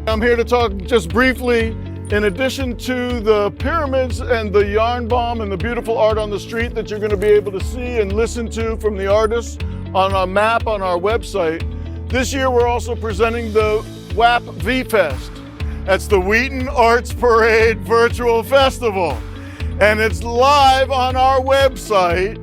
I'm here to talk just briefly. In addition to the pyramids and the yarn bomb and the beautiful art on the street that you're going to be able to see and listen to from the artists on our map on our website, this year we're also presenting the WAP V-Fest. That's the Wheaton Arts Parade Virtual Festival. And it's live on our website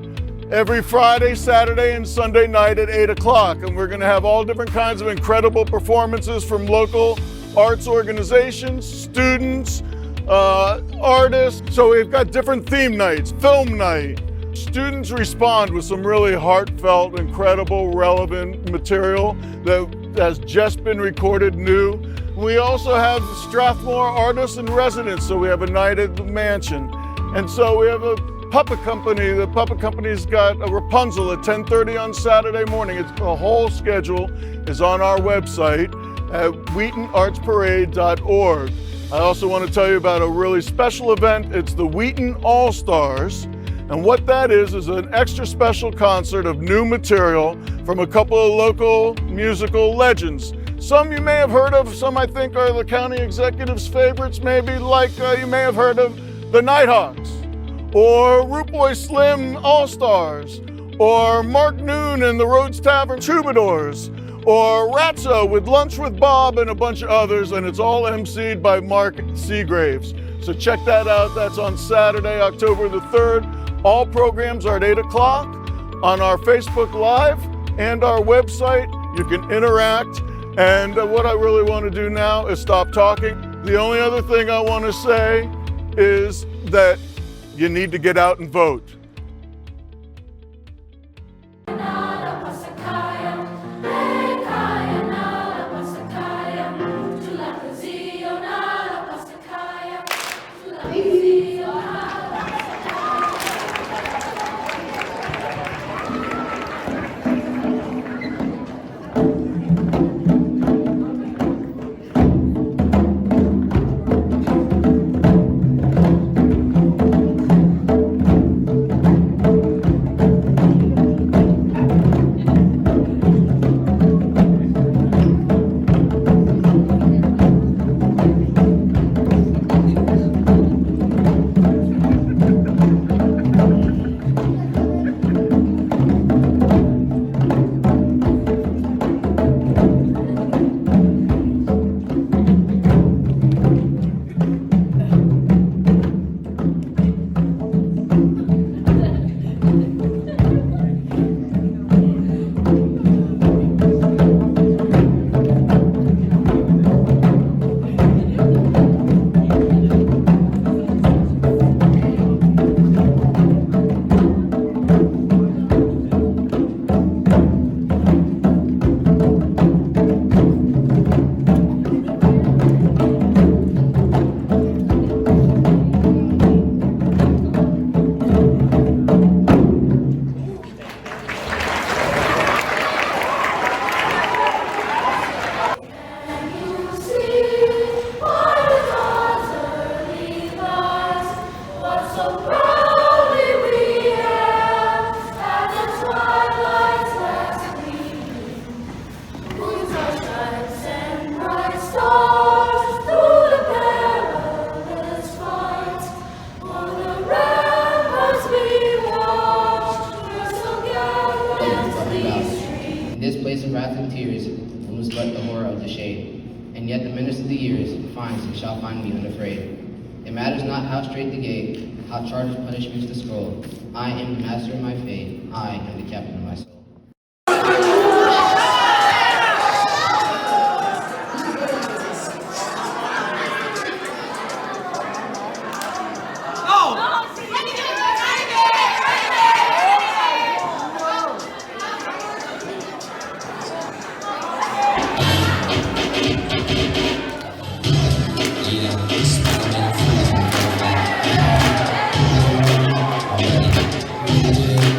every Friday, Saturday, and Sunday night at 8 o'clock. And we're going to have all different kinds of incredible performances from local arts organizations, students, artists. So we've got different theme nights, film night. Students respond with some really heartfelt, incredible, relevant material that has just been recorded new. We also have Strathmore artists in residence, so we have a night at the mansion. And so we have a puppet company. The puppet company's got a Rapunzel at 10:30 on Saturday morning. The whole schedule is on our website at wheatonartsparade.org. I also want to tell you about a really special event. It's the Wheaton All-Stars. And what that is an extra special concert of new material from a couple of local musical legends. Some you may have heard of, some I think are the county executive's favorites, maybe like you may have heard of the Nighthawks, or Root Boy Slim All-Stars, or Mark Noon and the Rhodes Tavern Troubadours, or Ratso with Lunch with Bob and a bunch of others, and it's all emceed by Mark Seagraves. So check that out. That's on Saturday, October the 3rd. All programs are at 8 o'clock on our Facebook Live and our website. You can interact. And what I really want to do now is stop talking. The only other thing I want to say is that you need to get out and vote. This place of wrath and tears, we must let the horror of the shade. And yet the menace of the years finds and shall find me unafraid. It matters not how straight the gate, how charges punishments the scroll. I am the master of my fate, I am the captain of my soul.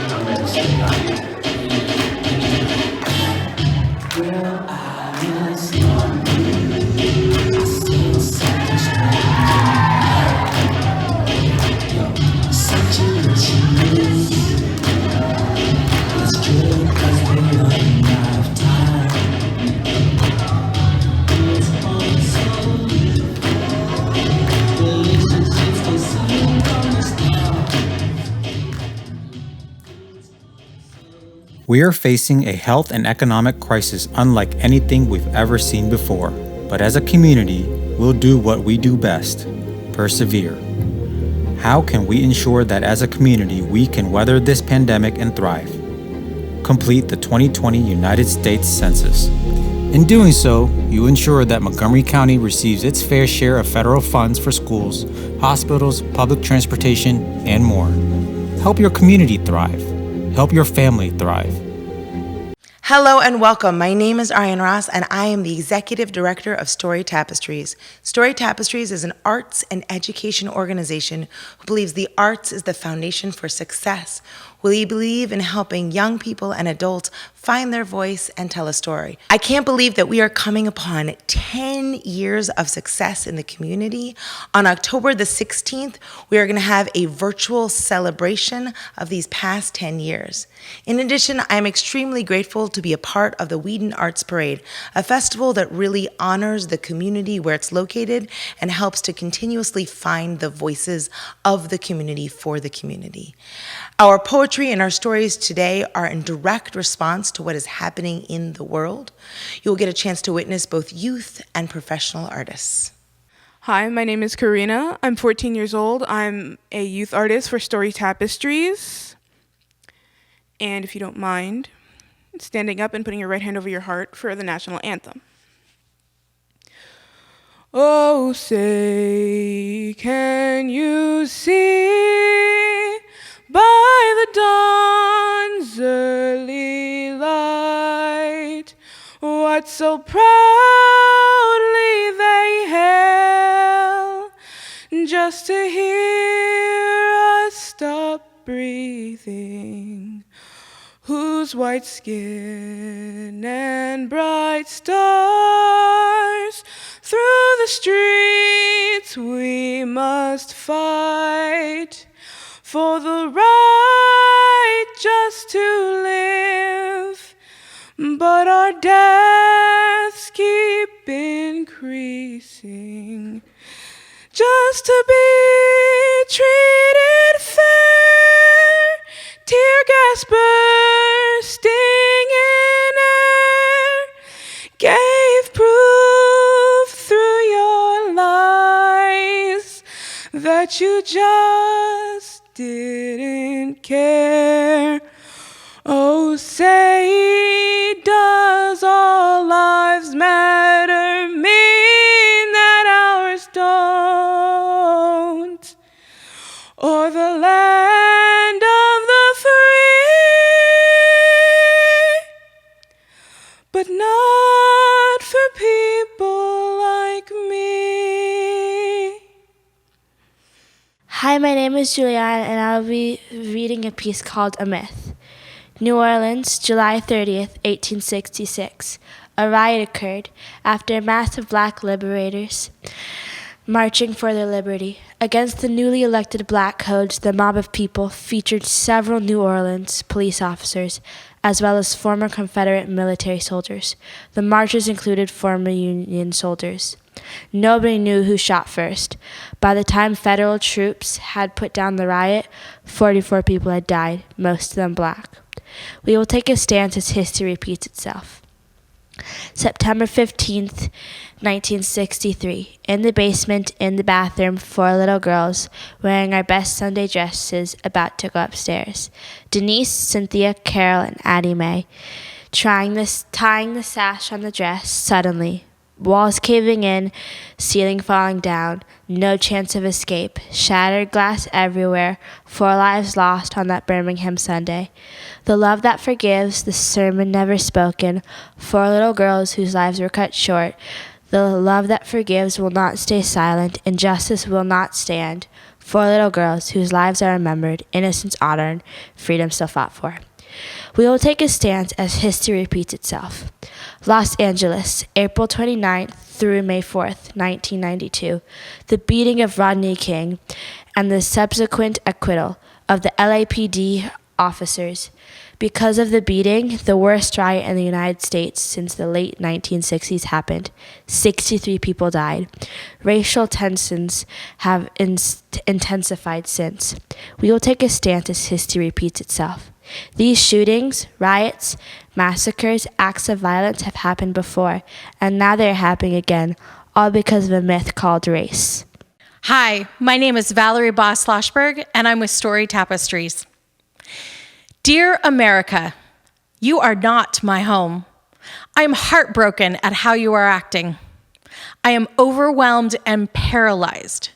I'm ready to We are facing a health and economic crisis unlike anything we've ever seen before. But as a community, we'll do what we do best: persevere. How can we ensure that as a community we can weather this pandemic and thrive? Complete the 2020 United States Census. In doing so, you ensure that Montgomery County receives its fair share of federal funds for schools, hospitals, public transportation, and more. Help your community thrive. Help your family thrive. Hello and welcome. My name is Ariane Ross, and I am the Executive Director of Story Tapestries. Story Tapestries is an arts and education organization who believes the arts is the foundation for success. We believe in helping young people and adults find their voice and tell a story. I can't believe that we are coming upon 10 years of success in the community. On October the 16th, we are going to have a virtual celebration of these past 10 years. In addition, I am extremely grateful to be a part of the Wheaton Arts Parade, a festival that really honors the community where it's located and helps to continuously find the voices of the community for the community. Our poetry and our stories today are in direct response to what is happening in the world. You'll get a chance to witness both youth and professional artists. Hi, my name is Karina. I'm 14 years old. I'm a youth artist for Story Tapestries. And if you don't mind, standing up and putting your right hand over your heart for the national anthem. Oh, say, can you see by the dawn's early light what so proudly they hail, just to hear us stop breathing, whose white skin and bright stars through the streets we must fight, for the right just to live, but our deaths keep increasing, just to be treated fair, tear gas bursting in air, gave proof through your lies that you just didn't care. Oh, say, does all lives matter mean that ours don't? Or the land of the free, but not for people like me. Hi, my name is Julianne, and I'll be reading a piece called A Myth. New Orleans, July 30th, 1866. A riot occurred after a mass of black liberators marching for their liberty. Against the newly elected black codes, the mob of people featured several New Orleans police officers, as well as former Confederate military soldiers. The marchers included former Union soldiers. Nobody knew who shot first. By the time federal troops had put down the riot, 44 people had died, most of them black. We will take a stance as history repeats itself. September 15th, 1963. In the basement, in the bathroom, 4 little girls, wearing our best Sunday dresses, about to go upstairs. Denise, Cynthia, Carol, and Addie Mae, tying the sash on the dress. Suddenly, walls caving in, ceiling falling down, no chance of escape, shattered glass everywhere, 4 lives lost on that Birmingham Sunday. The love that forgives, the sermon never spoken, 4 little girls whose lives were cut short. The love that forgives will not stay silent, injustice will not stand. 4 little girls whose lives are remembered, innocence honored, freedom still fought for. We will take a stance as history repeats itself. Los Angeles, April 29th through May 4th, 1992. The beating of Rodney King and the subsequent acquittal of the LAPD officers. Because of the beating, the worst riot in the United States since the late 1960s happened. 63 people died. Racial tensions have intensified since. We will take a stance as history repeats itself. These shootings, riots, massacres, acts of violence have happened before, and now they're happening again, all because of a myth called race. Hi, my name is Valerie Boss-Loshberg, and I'm with Story Tapestries. Dear America, you are not my home. I am heartbroken at how you are acting. I am overwhelmed and paralyzed.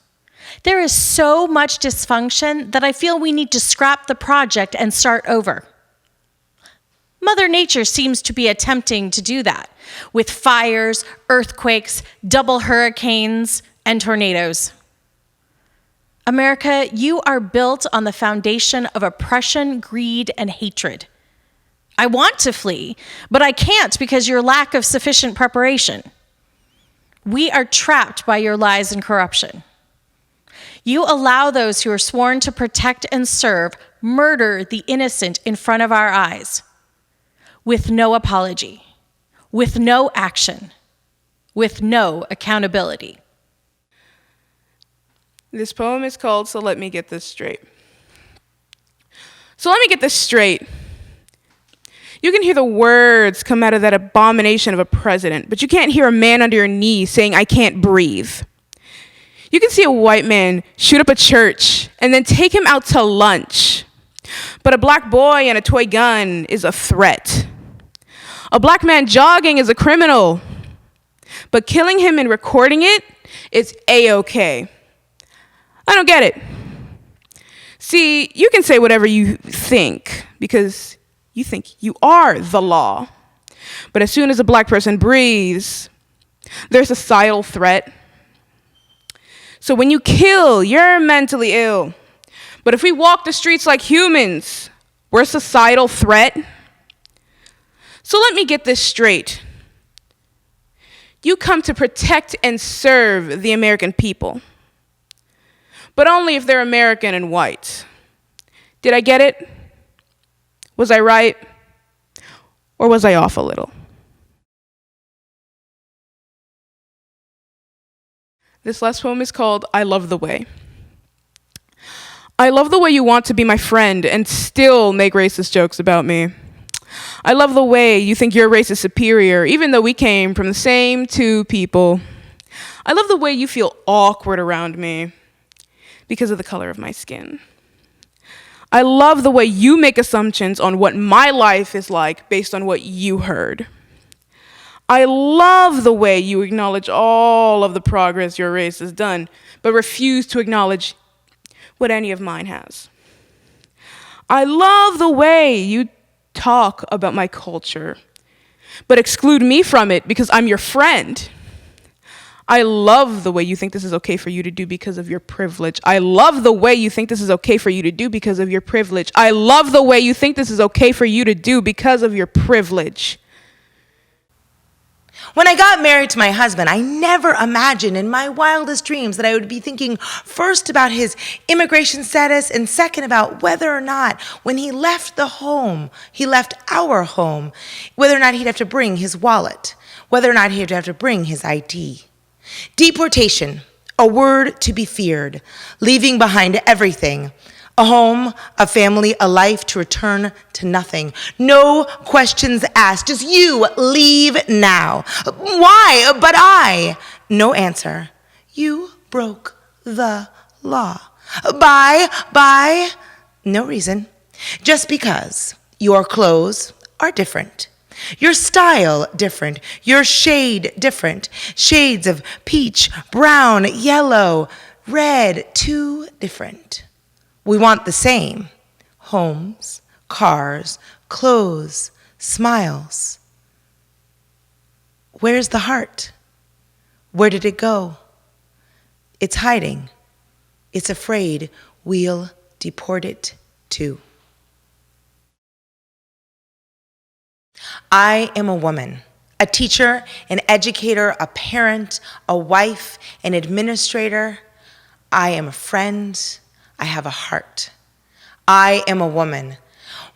There is so much dysfunction that I feel we need to scrap the project and start over. Mother Nature seems to be attempting to do that with fires, earthquakes, double hurricanes, and tornadoes. America, you are built on the foundation of oppression, greed, and hatred. I want to flee, but I can't because of your lack of sufficient preparation. We are trapped by your lies and corruption. You allow those who are sworn to protect and serve murder the innocent in front of our eyes, with no apology, with no action, with no accountability. This poem is called So Let Me Get This Straight. So let me get this straight. You can hear the words come out of that abomination of a president, but you can't hear a man under your knee saying, I can't breathe. You can see a white man shoot up a church and then take him out to lunch. But a black boy and a toy gun is a threat. A black man jogging is a criminal, but killing him and recording it is A-okay. I don't get it. See, you can say whatever you think because you think you are the law. But as soon as a black person breathes, there's a societal threat. So when you kill, you're mentally ill. But if we walk the streets like humans, we're a societal threat. So let me get this straight. You come to protect and serve the American people, but only if they're American and white. Did I get it? Was I right? Or was I off a little? This last poem is called I Love the Way. I love the way you want to be my friend and still make racist jokes about me. I love the way you think your race is superior, even though we came from the same two people. I love the way you feel awkward around me because of the color of my skin. I love the way you make assumptions on what my life is like based on what you heard. I love the way you acknowledge all of the progress your race has done, but refuse to acknowledge what any of mine has. I love the way you talk about my culture, but exclude me from it because I'm your friend. I love the way you think this is okay for you to do because of your privilege. I love the way you think this is okay for you to do because of your privilege. I love the way you think this is okay for you to do because of your privilege. When I got married to my husband, I never imagined in my wildest dreams that I would be thinking first about his immigration status and second about whether or not when he left the home, he left our home, whether or not he'd have to bring his wallet, whether or not he'd have to bring his ID. Deportation, a word to be feared, leaving behind everything. A home, a family, a life to return to nothing. No questions asked, just you leave now. Why? But I. No answer. You broke the law. By no reason. Just because your clothes are different. Your style different. Your shade different. Shades of peach, brown, yellow, red, too different. We want the same: homes, cars, clothes, smiles. Where's the heart? Where did it go? It's hiding. It's afraid we'll deport it too. I am a woman, a teacher, an educator, a parent, a wife, an administrator. I am a friend. I have a heart. I am a woman.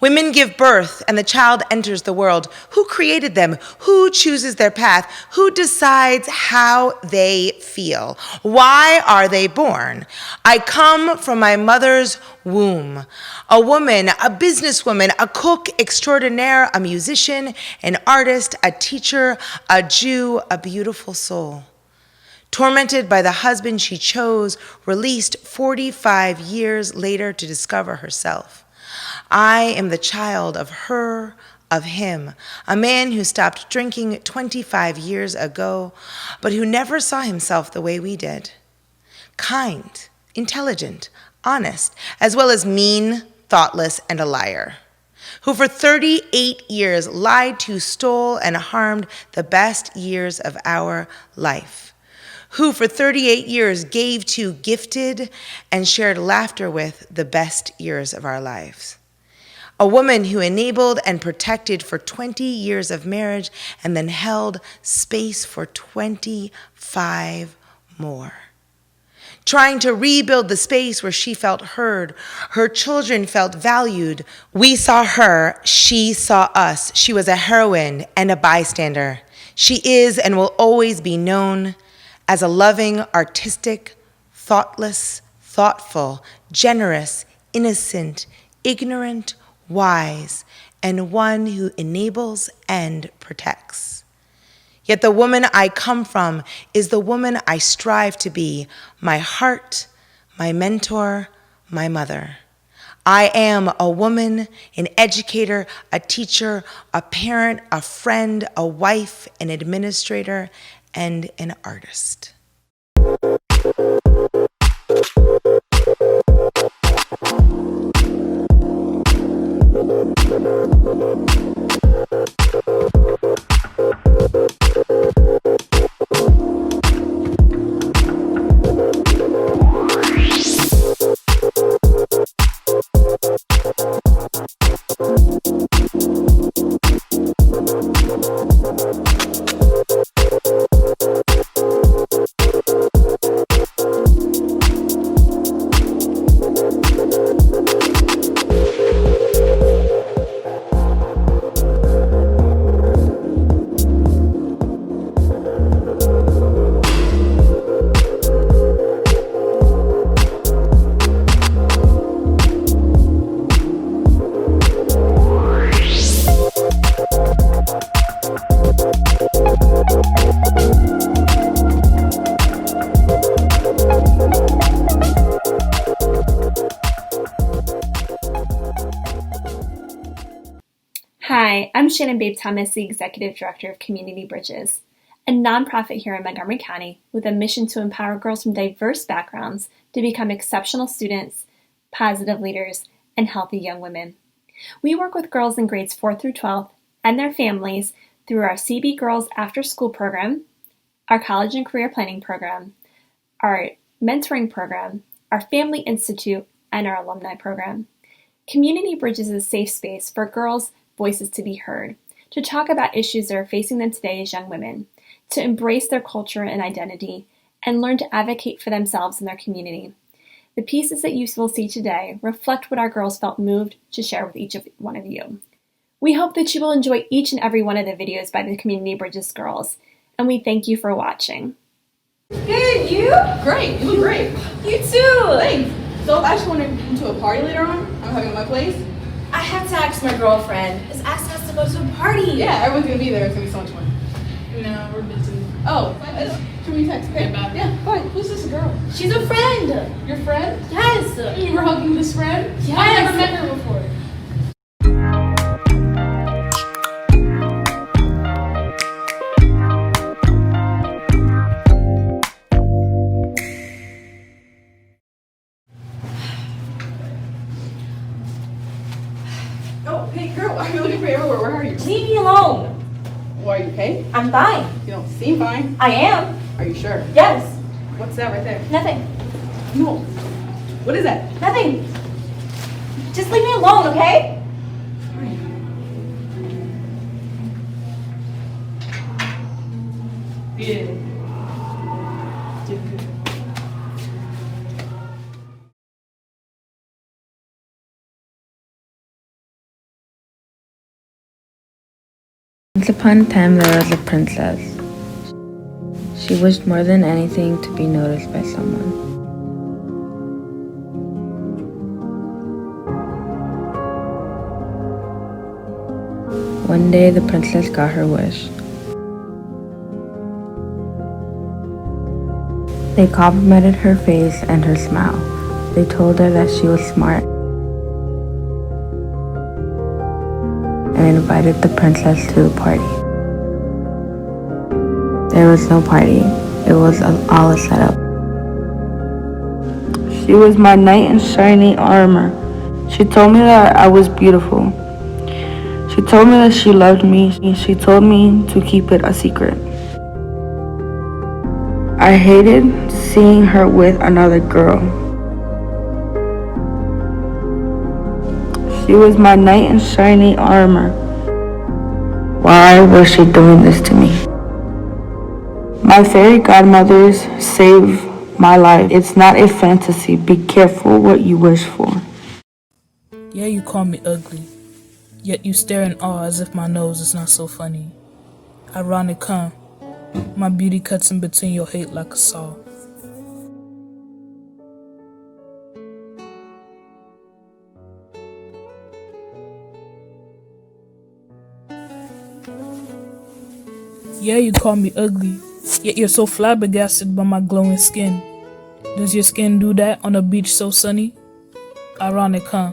Women give birth and the child enters the world. Who created them? Who chooses their path? Who decides how they feel? Why are they born? I come from my mother's womb. A woman, a businesswoman, a cook extraordinaire, a musician, an artist, a teacher, a Jew, a beautiful soul. Tormented by the husband she chose, released 45 years later to discover herself. I am the child of her, of him, a man who stopped drinking 25 years ago, but who never saw himself the way we did. Kind, intelligent, honest, as well as mean, thoughtless, and a liar. Who for 38 years lied to, stole, and harmed the best years of our life. Who for 38 years gave to, gifted, and shared laughter with the best years of our lives. A woman who enabled and protected for 20 years of marriage and then held space for 25 more. Trying to rebuild the space where she felt heard, her children felt valued. We saw her, she saw us. She was a heroine and a bystander. She is and will always be known as a loving, artistic, thoughtless, thoughtful, generous, innocent, ignorant, wise, and one who enables and protects. Yet the woman I come from is the woman I strive to be, my heart, my mentor, my mother. I am a woman, an educator, a teacher, a parent, a friend, a wife, an administrator, and an artist. Hi, I'm Shannon Babe Thomas, the Executive Director of Community Bridges, a nonprofit here in Montgomery County with a mission to empower girls from diverse backgrounds to become exceptional students, positive leaders, and healthy young women. We work with girls in grades 4 through 12 and their families through our CB Girls After School program, our College and Career Planning program, our mentoring program, our Family Institute, and our alumni program. Community Bridges is a safe space for girls' voices to be heard, to talk about issues that are facing them today as young women, to embrace their culture and identity, and learn to advocate for themselves and their community. The pieces that you will see today reflect what our girls felt moved to share with each one of you. We hope that you will enjoy each and every one of the videos by the Community Bridges girls, and we thank you for watching. Good, you? Great, you look great. You too. Thanks. So I just want to come to a party later on. I'm having at my place. I have to ask my girlfriend. Is asking us to go to a party. Yeah, everyone's gonna be there. It's gonna be so much fun. No, we're busy. Oh, can we text? Okay, bye. Yeah, fine. Who's this girl? She's a friend. Your friend? Yes. You were hugging this friend? Yes. I never met her before. Oh, hey girl, I've been looking for you everywhere. Where are you? Leave me alone. Why, are you okay? I'm fine. You don't seem fine. I am. Are you sure? Yes. What's that right there? Nothing. No. What is that? Nothing. Just leave me alone, okay? Yeah. Once upon a time, there was a princess. She wished more than anything to be noticed by someone. One day, the princess got her wish. They complimented her face and her smile. They told her that she was smart and invited the princess to the party. There was no party. It was all a setup. She was my knight in shining armor. She told me that I was beautiful. She told me that she loved me. She told me to keep it a secret. I hated seeing her with another girl. She was my knight in shining armor. Why was she doing this to me? My fairy godmothers saved my life. It's not a fantasy. Be careful what you wish for. Yeah, you call me ugly, yet you stare in awe as if my nose is not so funny. Ironic, huh? My beauty cuts in between your hate like a saw. Yeah, you call me ugly, yet you're so flabbergasted by my glowing skin. Does your skin do that on a beach so sunny? Ironic, huh?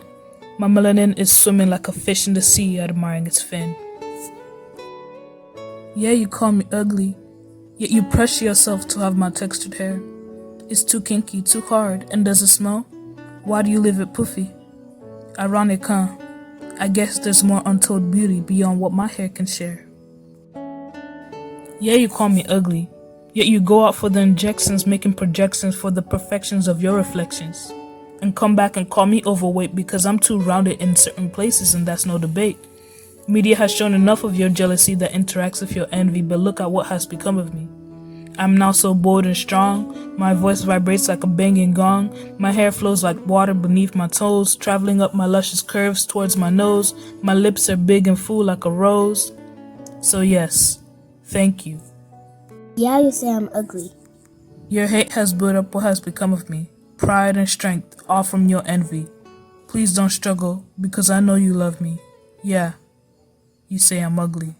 My melanin is swimming like a fish in the sea, admiring its fin. Yeah, you call me ugly, yet you pressure yourself to have my textured hair. It's too kinky, too hard, and does it smell? Why do you leave it poofy? Ironic, huh? I guess there's more untold beauty beyond what my hair can share. Yeah, you call me ugly, yet you go out for the injections, making projections for the perfections of your reflections, and come back and call me overweight because I'm too rounded in certain places, and that's no debate. Media has shown enough of your jealousy that interacts with your envy, but look at what has become of me. I'm now so bold and strong, my voice vibrates like a banging gong, my hair flows like water beneath my toes, traveling up my luscious curves towards my nose, my lips are big and full like a rose. So yes, thank you. Yeah, you say I'm ugly. Your hate has built up what has become of me, pride and strength, all from your envy. Please don't struggle, because I know you love me. Yeah, you say I'm ugly.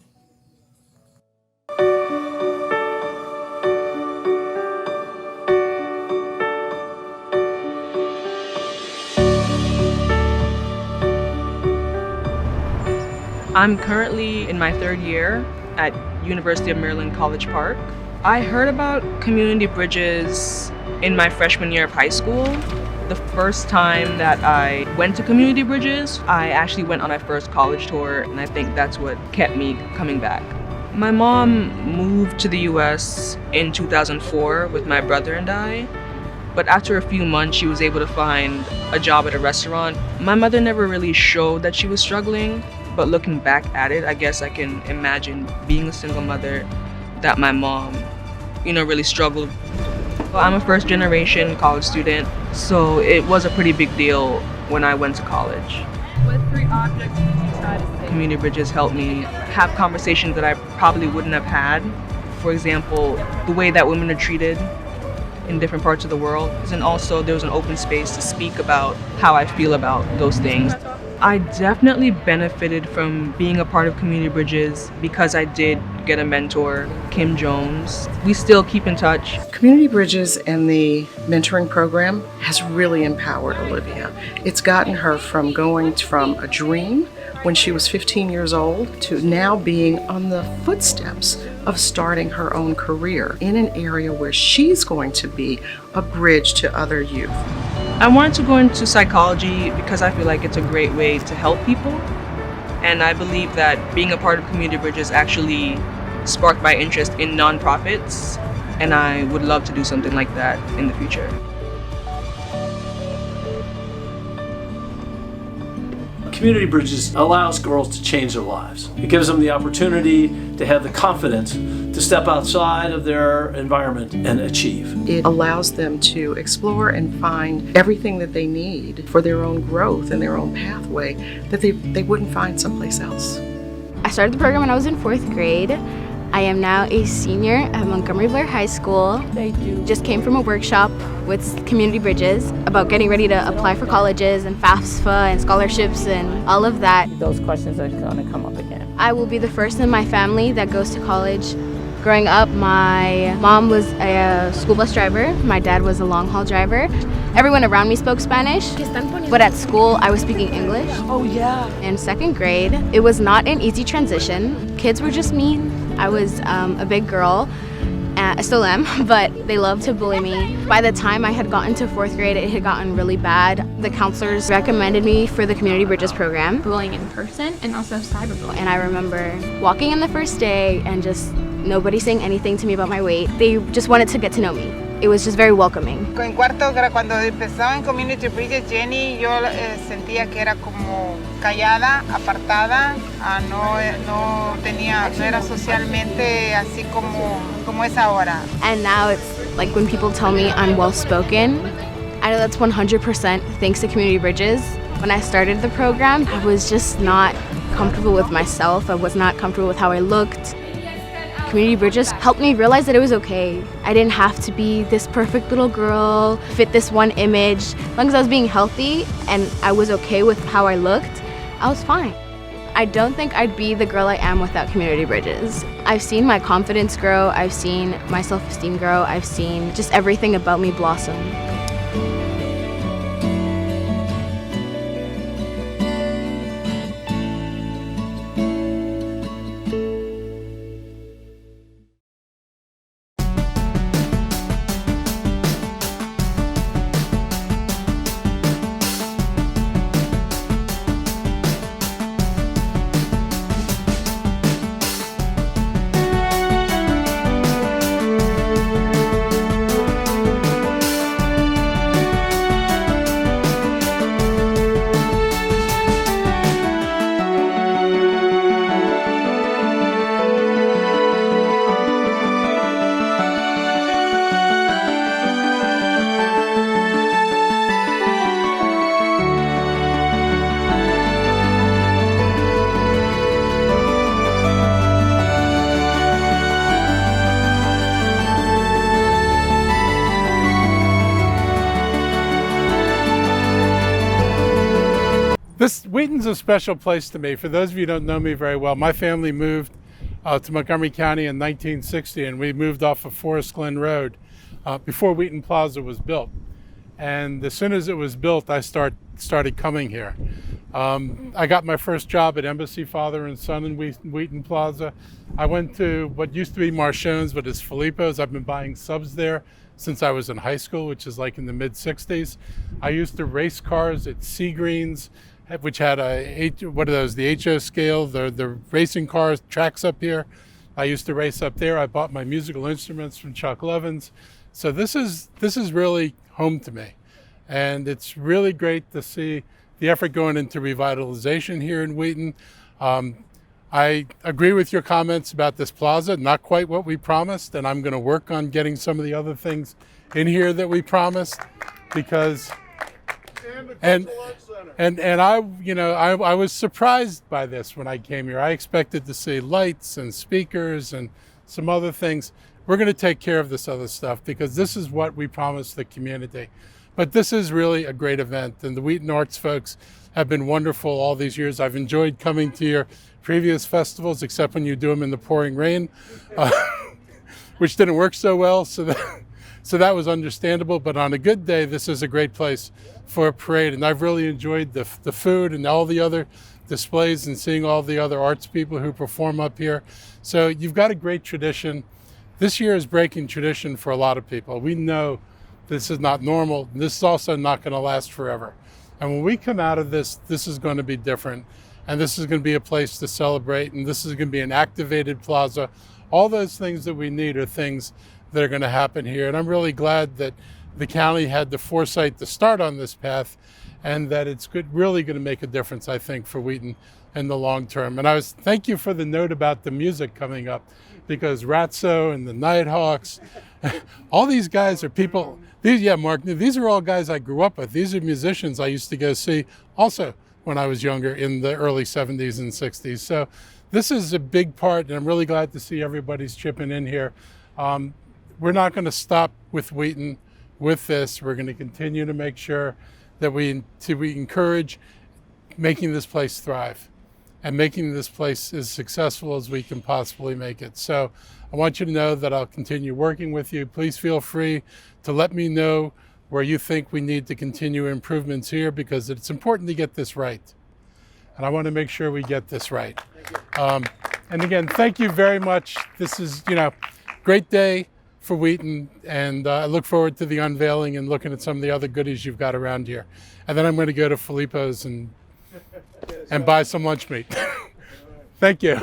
I'm currently in my third year at University of Maryland College Park. I heard about community bridges in my freshman year of high school. The first time that I went to community bridges, I actually went on my first college tour, and I think that's what kept me coming back. My mom moved to the US in 2004 with my brother and I, but after a few months she was able to find a job at a restaurant. My mother never really showed that she was struggling, but looking back at it, I guess I can imagine being a single mother that my mom, really struggled. Well, I'm a first generation college student, so it was a pretty big deal when I went to college. What 3 objects would you try to say? Community bridges helped me have conversations that I probably wouldn't have had. For example, the way that women are treated in different parts of the world. And also there was an open space to speak about how I feel about those things. I definitely benefited from being a part of Community Bridges because I did get a mentor, Kim Jones. We still keep in touch. Community Bridges and the mentoring program has really empowered Olivia. It's gotten her from going from a dream when she was 15 years old to now being on the footsteps of starting her own career in an area where she's going to be a bridge to other youth. I wanted to go into psychology because I feel like it's a great way to help people. And I believe that being a part of Community Bridges actually sparked my interest in nonprofits. And I would love to do something like that in the future. Community Bridges allows girls to change their lives. It gives them the opportunity to have the confidence to step outside of their environment and achieve. It allows them to explore and find everything that they need for their own growth and their own pathway that they wouldn't find someplace else. I I started the program when I was in 4th grade. I am now a senior at Montgomery Blair High School. Just came from a workshop with Community Bridges about getting ready to apply for colleges and FAFSA and scholarships and all of that. Those questions are going to come up again. I will be the first in my family that goes to college. Growing up, my mom was a school bus driver. My dad was a long-haul driver. Everyone around me spoke Spanish, but at school, I was speaking English. Oh, yeah. In 2nd grade, it was not an easy transition. Kids were just mean. I was a big girl. I still am, but they loved to bully me. By the time I had gotten to 4th grade, it had gotten really bad. The counselors recommended me for the Community Bridges program. Bullying in person and also cyberbullying. And I remember walking in the first day and just nobody saying anything to me about my weight. They just wanted to get to know me. It was just very welcoming. En cuarto, cuando empezaba en Community Bridges, Jenny, yo sentía que era como callada, apartada, no era socialmente así como es ahora. And now it's like when people tell me I'm well-spoken, I know that's 100% thanks to Community Bridges. When I started the program, I was just not comfortable with myself. I was not comfortable with how I looked. Community Bridges helped me realize that it was okay. I didn't have to be this perfect little girl, fit this one image. As long as I was being healthy and I was okay with how I looked, I was fine. I don't think I'd be the girl I am without Community Bridges. I've seen my confidence grow, I've seen my self-esteem grow, I've seen just everything about me blossom. Wheaton's a special place to me. For those of you who don't know me very well, my family moved to Montgomery County in 1960, and we moved off of Forest Glen Road before Wheaton Plaza was built. And as soon as it was built, I started coming here. I got my first job at Embassy Father and Son in Wheaton Plaza. I went to what used to be Marchone's, but is Filippo's. I've been buying subs there since I was in high school, which is like in the mid-60s. I used to race cars at Seagreens, which had the HO scale, the racing cars, tracks up here. I used to race up there. I bought my musical instruments from Chuck Levins. So this is really home to me. And it's really great to see the effort going into revitalization here in Wheaton. I agree with your comments about this plaza, not quite what we promised, and I'm going to work on getting some of the other things in here that we promised, because and I was surprised by this when I came here. I expected to see lights and speakers and some other things. We're going to take care of this other stuff because this is what we promised the community. But this is really a great event, and the Wheaton Arts folks have been wonderful all these years. I've enjoyed coming to your previous festivals, except when you do them in the pouring rain, which didn't work so well. So that was understandable. But on a good day, this is a great place for a parade. And I've really enjoyed the food and all the other displays and seeing all the other arts people who perform up here. So you've got a great tradition. This year is breaking tradition for a lot of people. We know this is not normal. This is also not going to last forever. And when we come out of this, this is going to be different. And this is going to be a place to celebrate. And this is going to be an activated plaza. All those things that we need are things that are going to happen here. And I'm really glad that the county had the foresight to start on this path, and that it's really going to make a difference, I think, for Wheaton in the long term. And thank you for the note about the music coming up, because Ratso and the Nighthawks, all these guys are people. Mark, these are all guys I grew up with. These are musicians I used to go see also when I was younger in the early 70s and 60s. So this is a big part, and I'm really glad to see everybody's chipping in here. We're not going to stop with Wheaton with this. We're going to continue to make sure that we encourage making this place thrive and making this place as successful as we can possibly make it. So I want you to know that I'll continue working with you. Please feel free to let me know where you think we need to continue improvements here, because it's important to get this right. And I want to make sure we get this right. And again, thank you very much. This is, great day for Wheaton, and I look forward to the unveiling and looking at some of the other goodies you've got around here. And then I'm going to go to Filippo's and buy some lunch meat. Thank you.